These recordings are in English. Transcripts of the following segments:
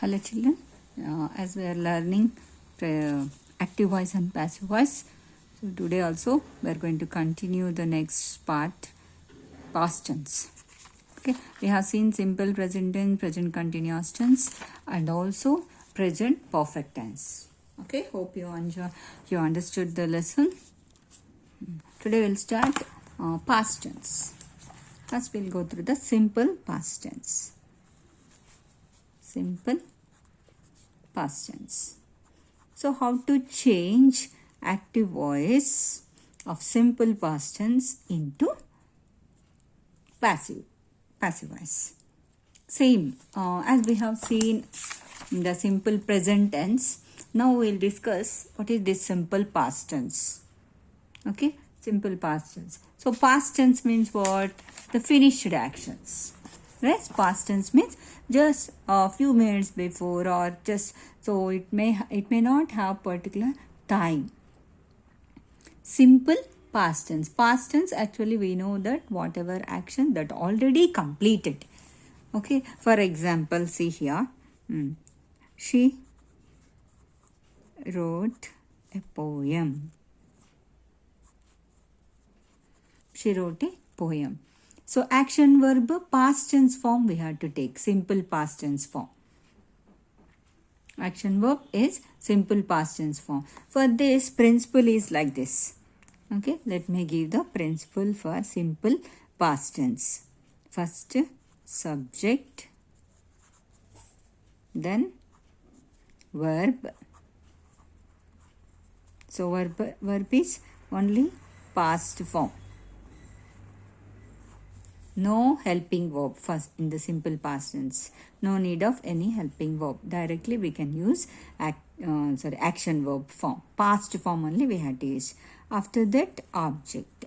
Hello children, as we are learning active voice and passive voice, so today also we are going to continue the next part, past tense. Okay, we have seen simple present tense, present continuous tense, and also present perfect tense. Okay, hope you understood the lesson. Today we'll start past tense. First we'll go through the simple past tense. Simple past tense. So how to change active voice of simple past tense into passive voice. Same as we have seen in the simple present tense. Now we'll discuss what is this simple past tense. Okay, simple past tense. So past tense means what? The finished actions. Right? Past tense means just a few minutes before, or just so it may not have particular time. Simple past tense. Past tense, actually we know that whatever action that already completed. Okay, for example, see here, she wrote a poem. She wrote a poem. So action verb past tense form we have to take, simple past tense form. Action verb is simple past tense form. For this, principle is like this. Okay, let me give the principle for simple past tense. First subject, then verb. So verb is only past form. No helping verb first in the simple past tense. No need of any helping verb. Directly we can use action verb form. Past form only we have to use. After that, object.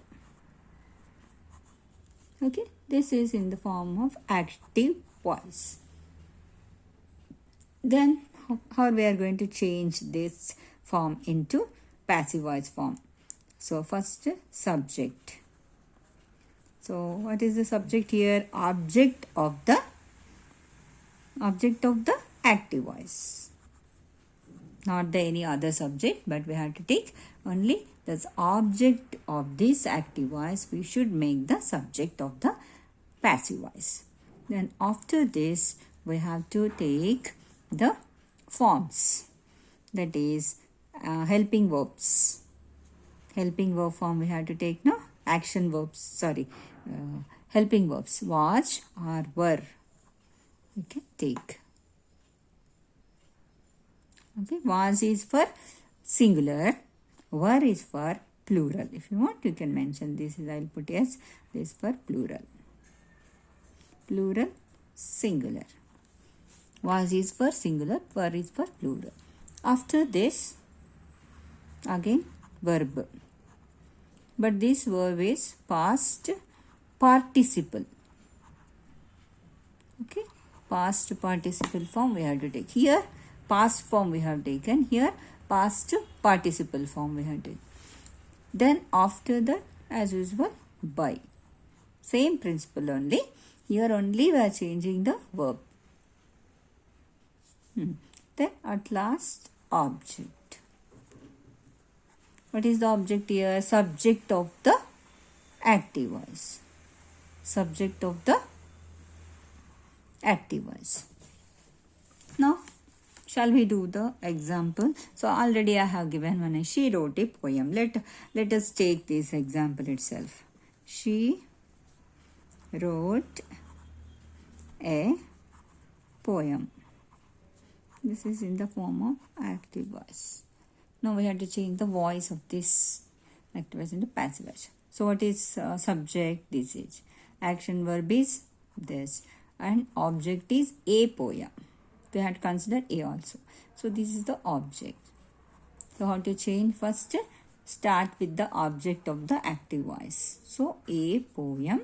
Okay, this is in the form of active voice. Then how we are going to change this form into passive voice form? So first, subject. So what is the subject here? Object of the active voice. Not the any other subject, but we have to take only the object of this active voice. We should make the subject of the passive voice. Then after this, we have to take the forms. That is helping verbs. Helping verb form we have to take, no? Action verbs, sorry. Helping verbs, was or were. We can take. Okay, was is for singular, were is for plural. If you want, you can mention this. I'll put as this for plural. Plural, singular. Was is for singular, were is for plural. After this, again verb. But this verb is past participle. Okay, past participle form we have to take. Here, past form we have taken. Here, past participle form we have taken. Then after that, as usual, by. Same principle only. Here only we are changing the verb. Then at last, object. What is the object here? Subject of the active voice. Subject of the active voice. Now, shall we do the example? So already I have given one. She wrote a poem. Let us take this example itself. She wrote a poem. This is in the form of active voice. Now we have to change the voice of this active voice into passive voice. So what is subject? This is. Action verb is this. And object is a poem. We have to consider a also. So this is the object. So how to change? First, start with the object of the active voice. So a poem.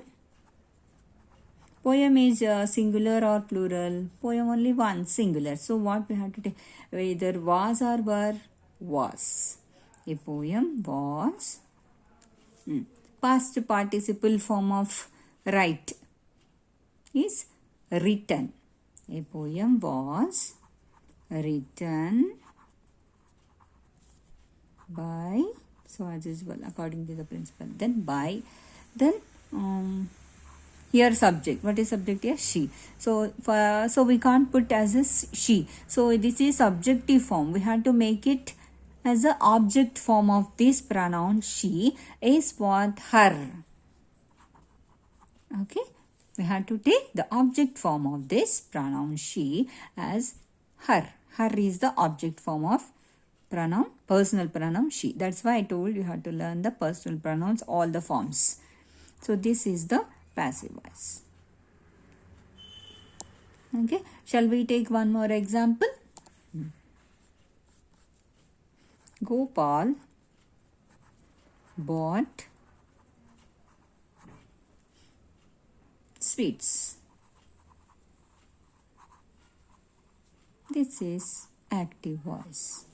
Poem is singular or plural? Poem only one, singular. So what we have to take? Either was or were? Was. A poem was. Past participle form of write is written. A poem was written by, so as usual according to the principal, then by, then here subject, what is subject here? She. So we can't put as a she, so this is subjective form. We have to make it as a object form of this pronoun. She is what? Her. Okay, we have to take the object form of this pronoun she as her. Her is the object form of pronoun, personal pronoun she. That's why I told you have to learn the personal pronouns, all the forms. So this is the passive voice. Okay, shall we take one more example? Gopal bought sweets. This is active voice.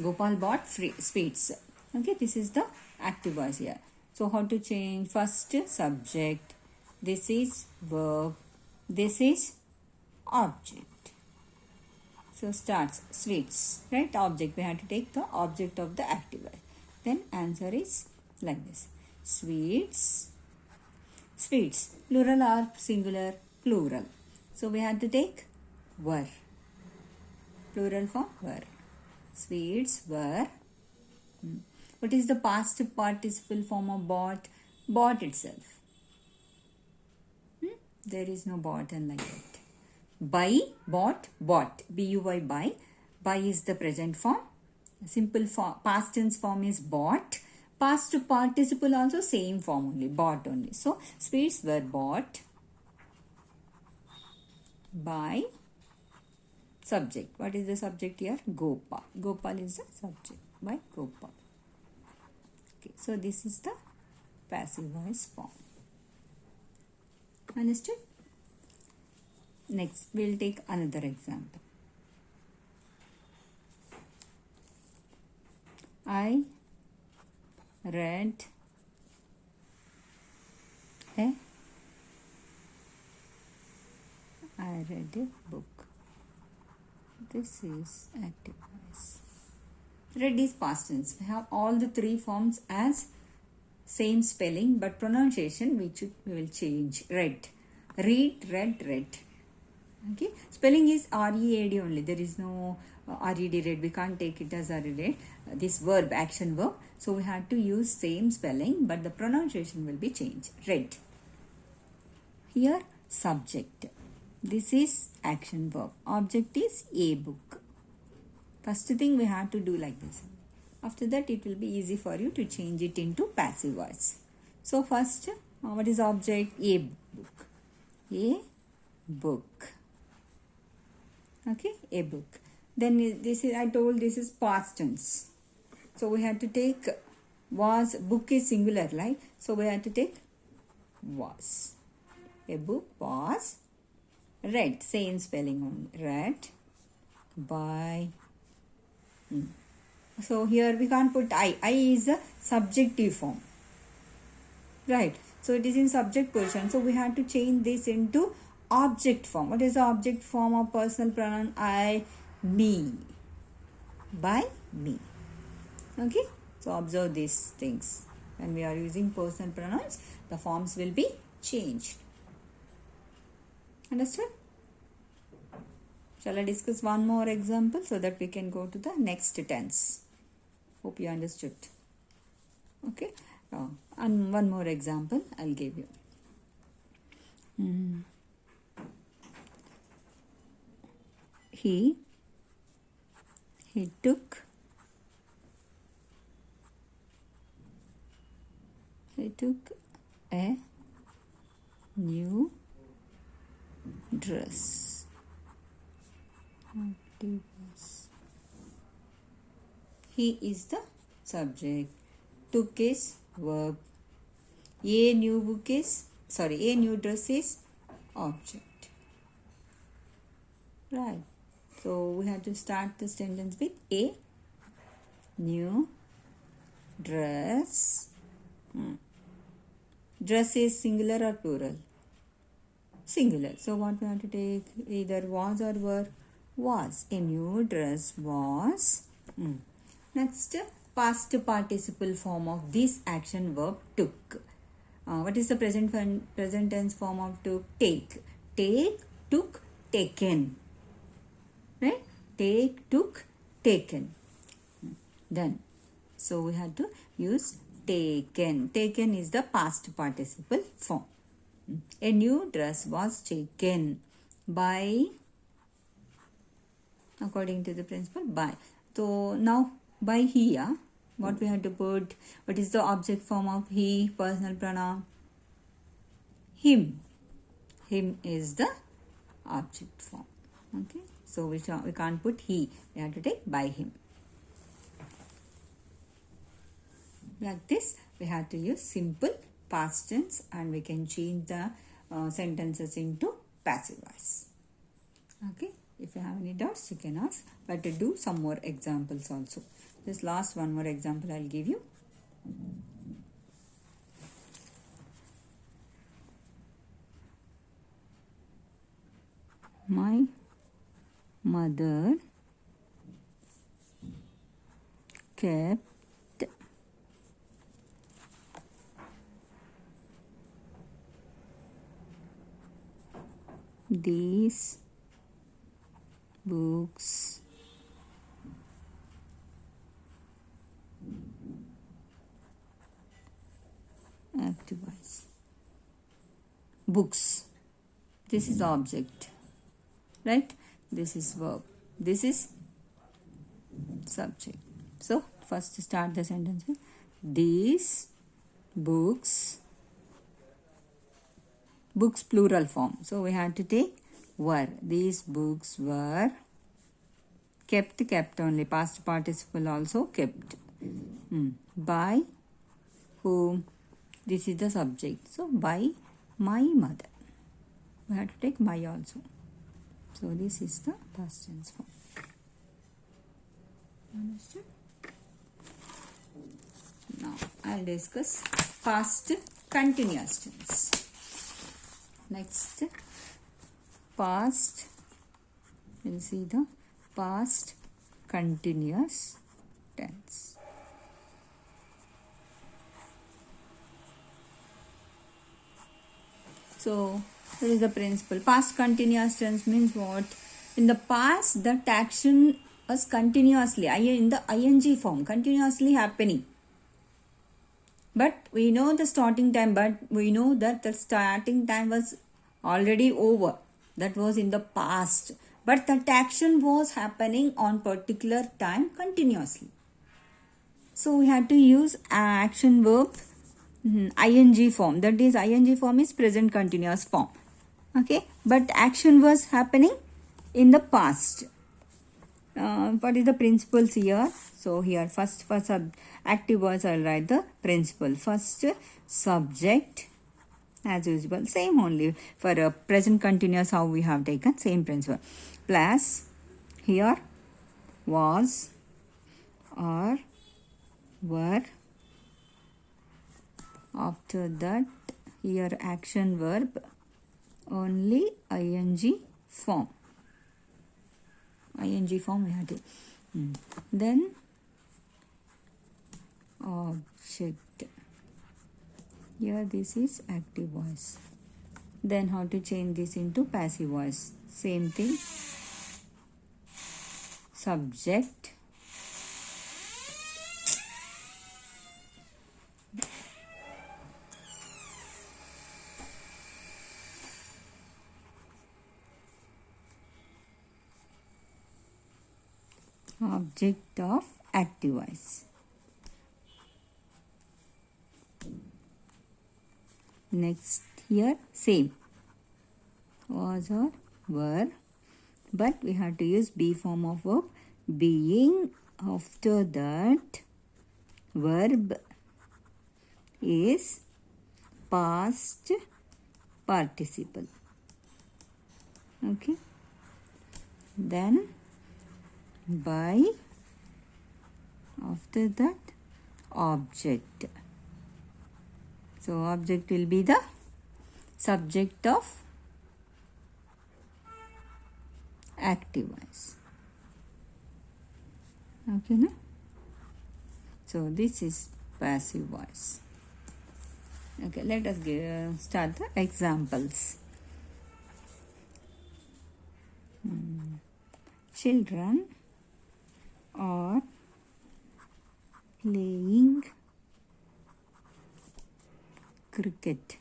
Gopal bought sweets. Okay, this is the active voice here. So how to change? First subject. This is verb. This is object. So starts sweets, right? Object. We have to take the object of the active voice. Then answer is like this. Sweets. Sweets. Plural or singular? Plural. So we have to take were. Plural form were. Sweets were. What is the past participle form of bought? Bought itself. There is no bought and like that. Buy, bought, bought. B-U-Y, buy. Buy is the present form. Simple form, past tense form is bought. Past participle also same form only, bought only. So, sweets were bought by subject. What is the subject here? Gopal. Gopal is the subject by Gopal. Okay, so this is the passive voice form. Understood? Next, we'll take another example. I read a book. This is active voice. Read is past tense. We have all the three forms as same spelling, but pronunciation we will change. Read. Read, read, read. Okay. Spelling is R-E-A-D only. There is no R-E-D, read. We can't take it as R-E-D. This verb, action verb. So we have to use same spelling, but the pronunciation will be changed. Read. Here, subject. This is action verb. Object is a book. First thing we have to do like this. After that, it will be easy for you to change it into passive voice. So first, what is object? A book. A book. Okay, a book. Then this is, I told this is past tense. So we have to take was, book is singular, right? So we have to take was. A book was read, same spelling only, read by. So here we can't put I. I is a subjective form, right? So it is in subject position. So we have to change this into object form. What is the object form of personal pronoun? I, me, by me. Okay. So observe these things. When we are using personal pronouns, the forms will be changed. Understood? Shall I discuss one more example so that we can go to the next tense? Hope you understood. Okay. And one more example I'll give you. He took a new dress. He is the subject. Took is verb. A new dress is object. Right. So we have to start the sentence with a new dress. Dress is singular or plural? Singular. So what we have to take? Either was or were. was. A new dress was. Next, past participle form of this action verb took. What is the present tense form of took? Take. Take, took, taken. Right? Take, took, taken. Then, so we have to use taken. Taken is the past participle form. A new dress was taken by, according to the principle, by. So now by here, what we have to put? What is the object form of he? Personal pronoun. Him. Him is the object form. Okay. So we can't put he. We have to take by him. Like this, we have to use simple past tense, and we can change the sentences into passive voice. Okay. If you have any doubts, you can ask. But to do some more examples also. This last one more example I'll give you. My mother kept these books active voice. Books. This is object. Right? This is verb. This is subject. So, first start the sentence with these books. Books plural form. So, we have to take were. These books were kept. Kept only. Past participle also kept. By whom? This is the subject. So, by my mother. We have to take my also. So, this is the past tense form. Understood? Now, I'll discuss past continuous tense. Next, past, we'll see the past continuous tense. So, what is the principle? Past continuous tense means what? In the past, that action was continuously, in the ing form, continuously happening. But we know the starting time, but we know that the starting time was already over. That was in the past. But that action was happening on particular time continuously. So, we had to use action verb ing form. That is, ing form is present continuous form. Okay, but action was happening in the past. What is the principles here? So here first for active voice I'll write the principle. First subject, as usual, same only for present continuous how we have taken, same principle. Plus here was or were. After that here action verb only ing form. ing form we have to. Then object. Here this is active voice. Then how to change this into passive voice? Same thing. Subject. Object of active voice. Next here same. Was or were. But we have to use be form of verb. Being. After that verb is past participle. Okay. Then by, after that object. So object will be the subject of active voice. Okay, no? So this is passive voice. Okay, let us start the examples. Children are playing cricket.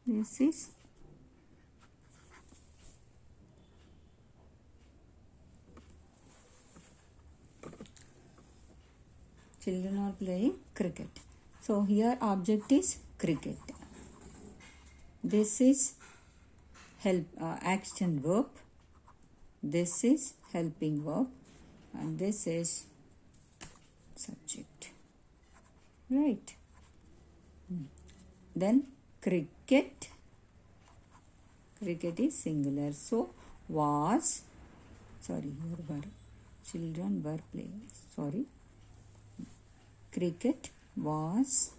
This is children are playing cricket. So here object is cricket. This is action verb. This is helping verb, and this is subject. Right. Then cricket. Cricket is singular. So was. Sorry, here were children were playing. Sorry. Cricket was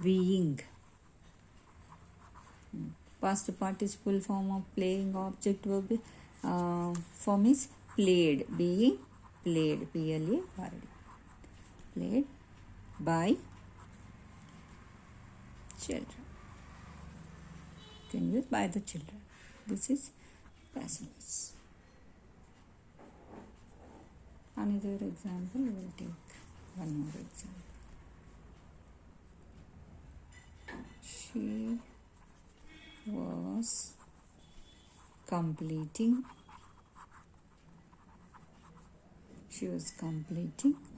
being. Past participle form of playing object verb form is played. Being played. P-L-A-R-D. Played by children. Can use by the children. This is passive voice. Another example, we will take one more example. She was completing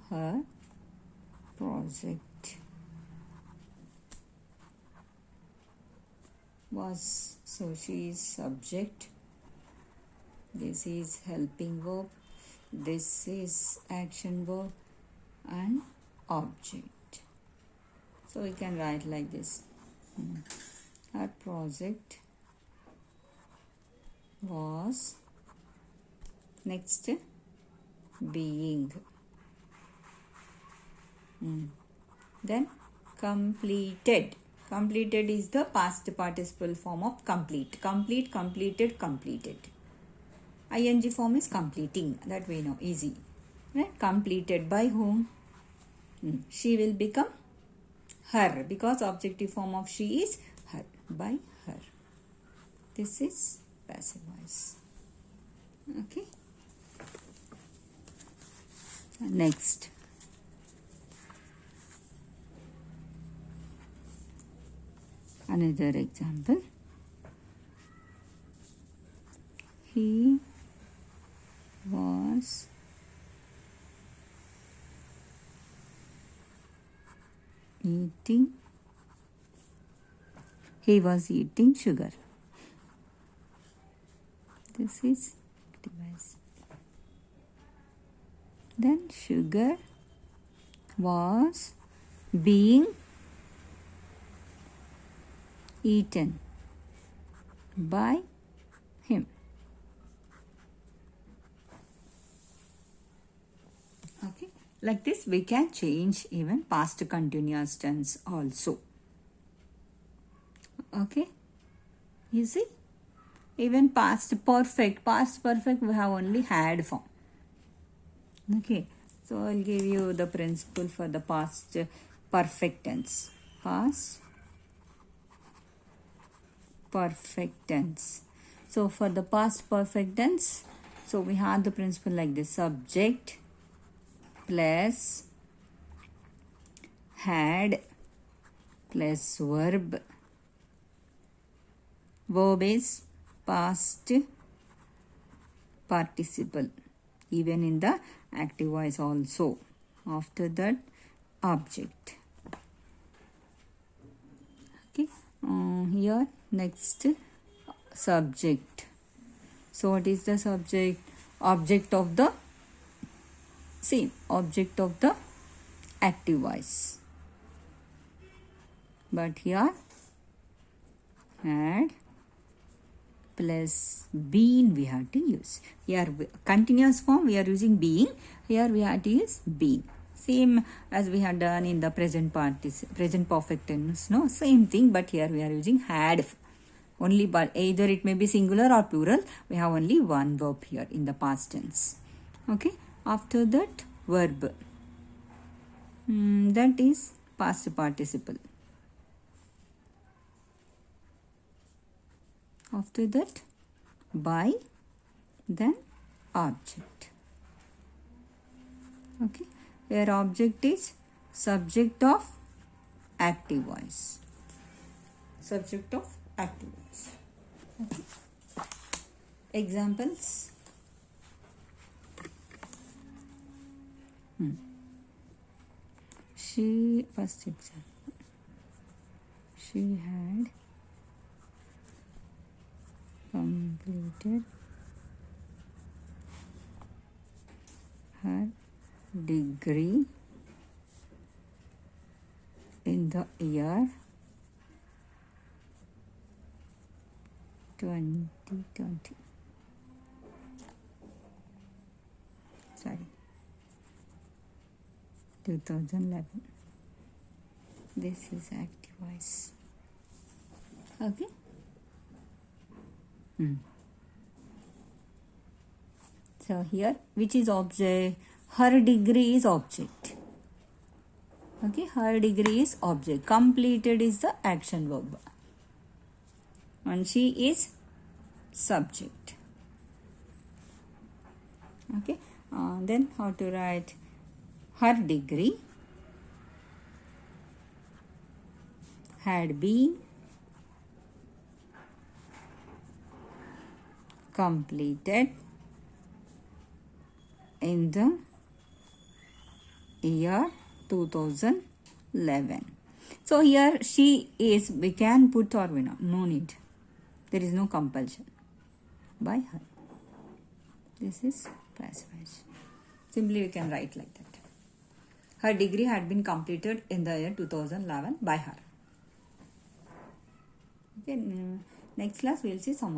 her project. Was, so she is subject. This is helping verb. This is action verb and object. So we can write like this. Her project was next being. Then completed. Completed is the past participle form of complete. Complete, completed, completed. ing form is completing. That we know. Easy. Right? Completed by whom? She will become her, because objective form of she is her. By her. This is passive voice. Okay. Next. Another example. He was eating sugar. This is device. Then sugar was being eaten by him. Okay, like this we can change even past continuous tense also. Okay, you see, even past perfect we have only had form. Okay, so I'll give you the principle for the past perfect tense. Past perfect tense. So for the past perfect tense, so we have the principle like this: subject plus had plus verb. Verb is past participle, even in the active voice also. After that, object. Okay, here next subject. So what is the subject? Object of the object of the active voice. But here had plus been we have to use. Here continuous form we are using being. Here we have to use been. Same as we had done in the present perfect tense. No, same thing, but here we are using had. Only, but either it may be singular or plural. We have only one verb here in the past tense. Okay. After that, verb. That is past participle. After that, by, then object. Okay. Where object is subject of active voice. Subject of active voice. Okay. Examples. She, first example, she had completed her degree in the year 2020. Sorry, 2011. This is active voice. Okay. So here, which is object? Her degree is object. Okay, her degree is object. Completed is the action verb. And she is subject. Okay, then how to write? Her degree had been completed in the year 2011. So here she is, we can put or we not, no need. There is no compulsion. By her. This is passive voice. Simply we can write like that. Her degree had been completed in the year 2011 by her. Okay, next class we will see some more.